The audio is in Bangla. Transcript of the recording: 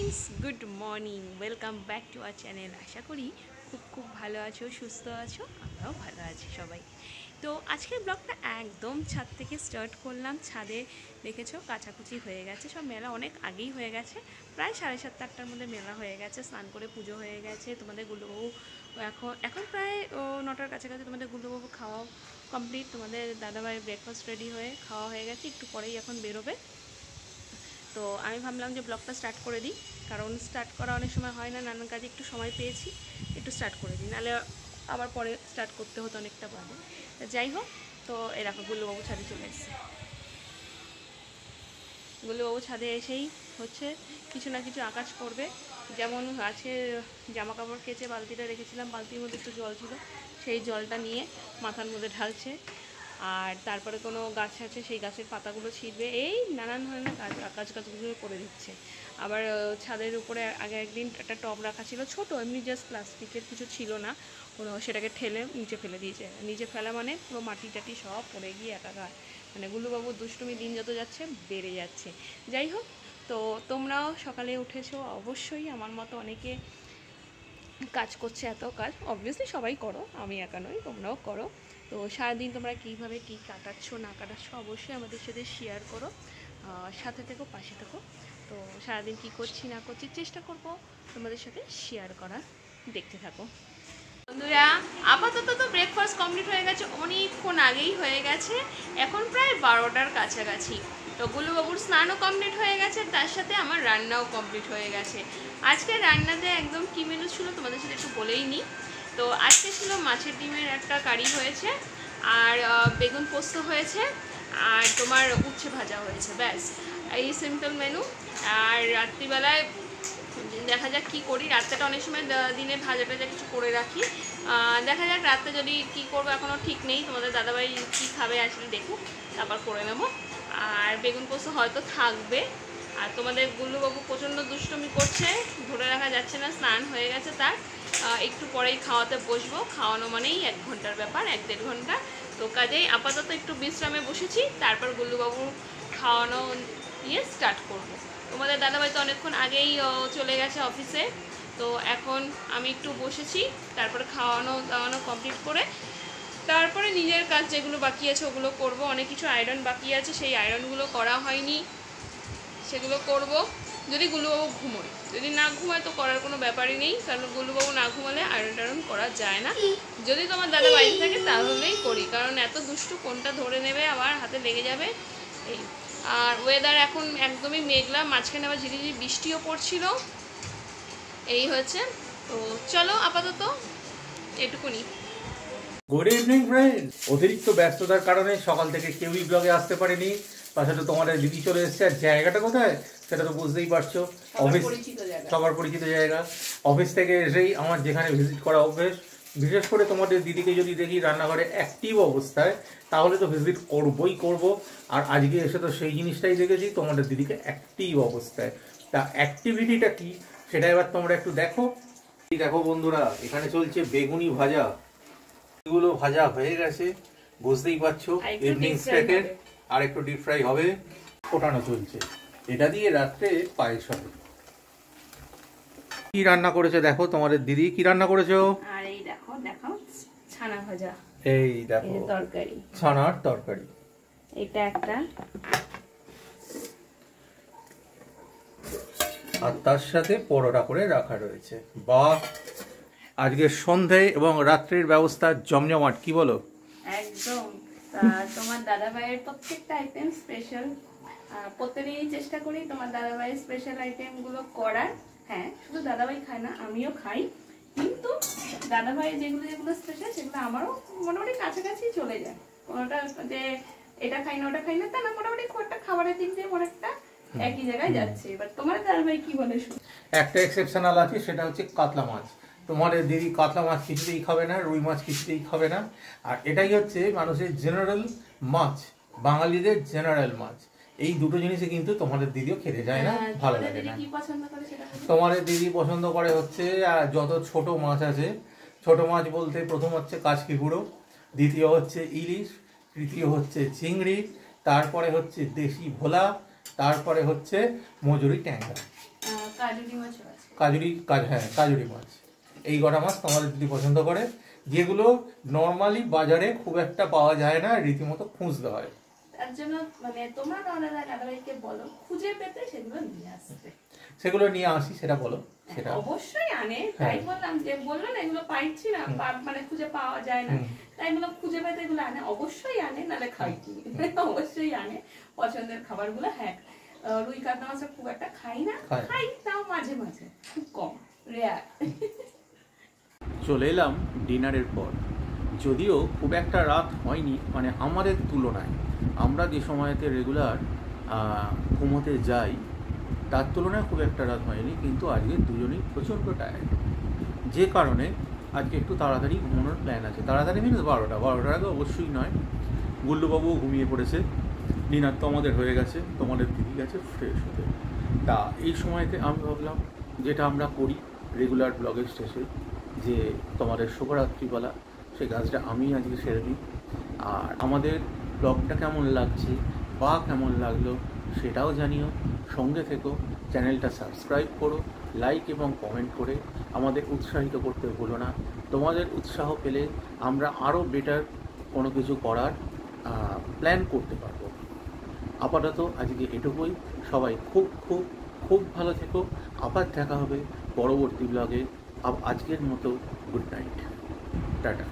Friends, good morning. Welcome back to our channel. আশা করি খুব ভালো আছো, সুস্থ আছো। আমরাও ভালো আছি সবাই। তো আজকের ব্লগটা একদম ছাদ থেকে স্টার্ট করলাম। ছাদে দেখেছো কাচাকুচি হয়ে গেছে, সব মেলা অনেক আগেই হয়ে গেছে। প্রায় 7:30-8টার মধ্যে মেলা হয়ে গেছে, স্নান করে পুজো হয়ে গেছে। তোমাদের গুলোবাবু এখন প্রায় 9টার কাছাকাছি। তোমাদের গুলোবাবু খাওয়া কমপ্লিট, তোমাদের দাদাভাইয়ের ব্রেকফাস্ট রেডি হয়ে খাওয়া হয়ে গেছে, একটু পরেই এখন বেরোবে। তো আমি ভাবলাম যে ব্লগটা স্টার্ট করে দিই, কারণ স্টার্ট করা অনেক সময় হয় না, নানান কাজে একটু সময় পেয়েছি, একটু স্টার্ট করে দিই, নাহলে আবার পরে স্টার্ট করতে হতো অনেকটা বাদে। যাই হোক, তো এরকম গুল্লুবাবু ছাদে চলে এসেছে। গুল্লুবাবু ছাদে এসেই হচ্ছে কিছু না কিছু আকাশ করবে। যেমন আজকে জামা কাপড় কেচে বালতিটা রেখেছিলাম, বালতির মধ্যে একটু জল ছিল, সেই জলটা নিয়ে মাথার মধ্যে ঢালছে। আর তারপরে কোনো গাছ আছে, সেই গাছের পাতাগুলো ছিঁড়বে, এই নানান ধরনের কাজগুলো করে দিচ্ছে। আবার ছাদের উপরে আগে একদিন একটা টব রাখা ছিল ছোট, এমনি জাস্ট প্লাস্টিকের, কিছু ছিল না কোনো, সেটাকে ঠেলে নিচে ফেলে দিয়েছে। নিচে ফেলা মানে পুরো মাটি টাটি সব পড়ে গিয়ে একাকার। মানে গুল্লুবাবুর দুষ্টুমি দিন যত যাচ্ছে বেড়ে যাচ্ছে। যাই হোক, তো তোমরাও সকালে উঠেছো অবশ্যই, আমার মতো অনেকে কাজ করছে, এত কাজ অবভিয়াসলি সবাই করো, আমি একা নই, তোমরাও করো। তো সারাদিন তোমরা কীভাবে কী কাটাচ্ছ না কাটাচ্ছ অবশ্যই আমাদের সাথে শেয়ার করো, সাথে থেকো, পাশে থেকো। তো সারাদিন কী করছি না করছি চেষ্টা করব তোমাদের সাথে শেয়ার করার, দেখতে থাকো বন্ধুরা। আপাতত তো ব্রেকফাস্ট কমপ্লিট হয়ে গেছে, অনেকক্ষণ আগেই হয়ে গেছে, এখন প্রায় 12টার কাছাকাছি। তো গুল্লুবাবুর স্নানও কমপ্লিট হয়ে গেছে, তার সাথে আমার রান্নাও কমপ্লিট হয়ে গেছে। আজকে রান্নাতে একদম কী মেনু ছিল তোমাদের সাথে একটু বলেই নিই। তো আজকে ছিল মাছের ডিমের একটা কারি হয়েছে, আর বেগুন পোস্ত হয়েছে, আর তোমার উচ্ছে ভাজা হয়েছে, ব্যাস এই সিম্পল মেনু। আর রাত্রিবেলায় দেখা যাক কী করি, রাত্রেটা অনেক সময় দিনে ভাজা টাজা কিছু করে রাখি, দেখা যাক রাত্রে যদি কী করবো এখনও ঠিক নেই। তোমাদের দাদাভাই কী খাবে আসলে দেখুক, তারপর করে নেবো। আর বেগুন পোস্ত হয়তো থাকবে। আর তোমাদের গুল্লুবাবু প্রচণ্ড দুষ্টুমি করছে, ধরে রাখা যাচ্ছে না, স্নান হয়ে গেছে তার, একটু পরেই খাওয়াতে বসবো। খাওয়ানো মানেই 1 ঘন্টার ব্যাপার, 1-1.5 ঘন্টা। তো কাজেই আপাতত একটু বিশ্রামে বসেছি, তারপর গুল্লুবাবু খাওয়ানো নিয়ে স্টার্ট করবো। তোমাদের দাদাভাই তো অনেকক্ষণ আগেই চলে গেছে অফিসে, তো এখন আমি একটু বসেছি, তারপরে খাওয়ানো দাওয়ানো কমপ্লিট করে তারপরে নিজের কাজ যেগুলো বাকি আছে ওগুলো করব। অনেক কিছু আয়রন বাকি আছে, সেই আয়রনগুলো করা হয়নি, সেগুলো করব। যদি গুল্লুবাবু ঘুমোয়, যদি না ঘুমায় তো করার কোনো ব্যাপারই নেই, কারণ গুল্লুবাবু না ঘুমালে আয়রন টায়রন করা যায় না। যদি তোমার দাদা বাড়িতে থাকে তাহলেই করি, কারণ এত দুষ্টু, কোনটা ধরে নেবে আবার হাতে লেগে যাবে এই। আর ওয়েদার এখন একদমই মেঘলা, মাঝখানে আবার ঝিরিঝিরি বৃষ্টিও পড়ছিল, এই হয়েছে। তো চলো আপাতত এটুকুনি। Good evening friends. অতিরিক্ত ব্যস্ততার কারণে সকাল থেকে কেউই ব্লগে আসতে পারেনি, তাছাড়া তোমাদের দিদি চলে এসেছে। আর জায়গাটা কোথায় সেটা তো বুঝতেই পারছো, অফিস, সবার পরিচিত জায়গা। অফিস থেকে এসেই আমার যেখানে ভিজিট করা অভ্যেস, বিশেষ করে তোমাদের দিদিকে যদি দেখি রান্নাঘরে অ্যাক্টিভ অবস্থায়, তাহলে তো ভিজিট করবই করব। আর আজকে এসে তো সেই জিনিসটাই দেখেছি, তোমাদের দিদিকে অ্যাক্টিভ অবস্থায়। তা অ্যাক্টিভিটিটা কি সেটা এবার তোমরা একটু দেখো। দেখো বন্ধুরা, এখানে চলছে বেগুনি ভাজা। এগুলো ভাজা হয়ে গেছে, বুঝতেই পারছো ইভিনিং স্ন্যাকের। আর একটু ডিপ ফ্রাই হবে, ফোটানো চলছে। এটা দিয়ে রাত্রে পায়েস হবে। কি রান্না করেছে দেখো তোমাদের দিদি, কি রান্না করেছো? আর এই দেখো দেখো ছানা ভাজা, এই দেখো তরকারি, ছানার তরকারি, এটা একটা, আর তার সাথে পরোটা করে রাখা রয়েছে। বাহ, আজকে সন্ধে এবং রাত্রির ব্যবস্থা জমজমাট, কি বলো? একদম। তোমার দাদাভাইয়ের প্রত্যেকটা আইটেম স্পেশাল, প্রত্যেকদিনই চেষ্টা করি তোমার দাদাভাইয়ের স্পেশাল আইটেমগুলো করার। হ্যাঁ, শুধু দাদাভাই খায় না, আমিও খাই, কিন্তু দাদাভাইয়ের যেগুলো যেগুলো স্পেশাল সেগুলো আমারও মোটামুটি কাছাকাছি চলে যায়। কোনোটা যে এটা খাই না ওটা খাই না তা না, মোটামুটি খুব একটা খাবারের দিক দিয়ে অনেকটা একই জায়গায় যাচ্ছে। এবার তোমার দাদাভাই কি বলে শুনো। একটা এক্সেপশনাল আছে, সেটা হচ্ছে কাতলা মাছ। তোমাদের দিদি কাতলা মাছ কিছুতেই খাবে না, রুই মাছ কিছুতেই খাবে না। আর এটাই হচ্ছে মানুষের জেনারেল মাছ, বাঙালিদের জেনারেল মাছ। এই দুটো জিনিসই কিন্তু তোমাদের দিদিও খেতে যায় না, ভালো লাগে না। তোমাদের দিদি পছন্দ করে হচ্ছে যত ছোট মাছ আছে, ছোট মাছ বলতে প্রথম হচ্ছে কাচকিপুড়ো, দ্বিতীয় হচ্ছে ইলিশ, তৃতীয় হচ্ছে চিংড়ি, তারপরে হচ্ছে দেশি ভোলা, তারপরে হচ্ছে মজুরি ট্যাংরা। কাজুরি মাছও আছে। কাজুরি মাছ, এই কটা মাছ তোমাদের যদি পছন্দ করে, যেগুলো নর্মালি বাজারে খুব একটা পাওয়া যায় না, রীতিমতো খুঁজতে হয়। তার জন্য মানে তোমরা দাদাভাইকে বলো খুঁজে পেতে সেগুলো নিয়ে আসতে। সেগুলো নিয়ে আসি, সেটা বলো। সেটা অবশ্যই আনে, তাই বললাম যে বললো না এগুলো পাইছি না, মানে খুঁজে পাওয়া যায় না, তাই এগুলো খুঁজে পেতে এগুলো আনে, অবশ্যই আনে, নাহলে খাই কি, অবশ্যই আনে পছন্দের খাবারগুলো। হ্যাঁ, রুই কাতলা মাছ খুব একটা খাই না, খাই তাও মাঝে মাঝে, খুব কম, রেয়ার। চলে এলাম ডিনারের পর, যদিও খুব একটা রাত হয়নি, মানে আমাদের তুলনায়, আমরা যে সময়তে রেগুলার ঘুমোতে যাই তার তুলনায় খুব একটা রাত হয়নি, কিন্তু আজকে দুজনেই প্রচণ্ড টায়ার্ড, যে কারণে আজকে একটু তাড়াতাড়ি ঘুমানোর প্ল্যান আছে। তাড়াতাড়ি মিনস 12টার আগে অবশ্যই নয়। গুল্লুবাবুও ঘুমিয়ে পড়েছে, ডিনার তো আমাদের হয়ে গেছে, তোমাদের দিদি গেছে ফ্রেশ হতে। তা এই সময়তে আমি ভাবলাম যেটা আমরা করি রেগুলার ব্লগের শেষে, যে তোমাদের শুভরাত্রিবেলা, সেই কাজটা আমি আজকে সেরে দিই। আর আমাদের ব্লগটা কেমন লাগছে বা কেমন লাগলো সেটাও জানিও, সঙ্গে থেকো, চ্যানেলটা সাবস্ক্রাইব করো, লাইক এবং কমেন্ট করে আমাদের উৎসাহিত করতে ভুলো না। তোমাদের উৎসাহ পেলে আমরা আরও বেটার কোনো কিছু করার প্ল্যান করতে পারবো। আপাতত আজকে এটুকুই, সবাই খুব খুব খুব ভালো থেকো, আবার দেখা হবে পরবর্তী ব্লগে। আজকের মতো গুড নাইট, টাটা।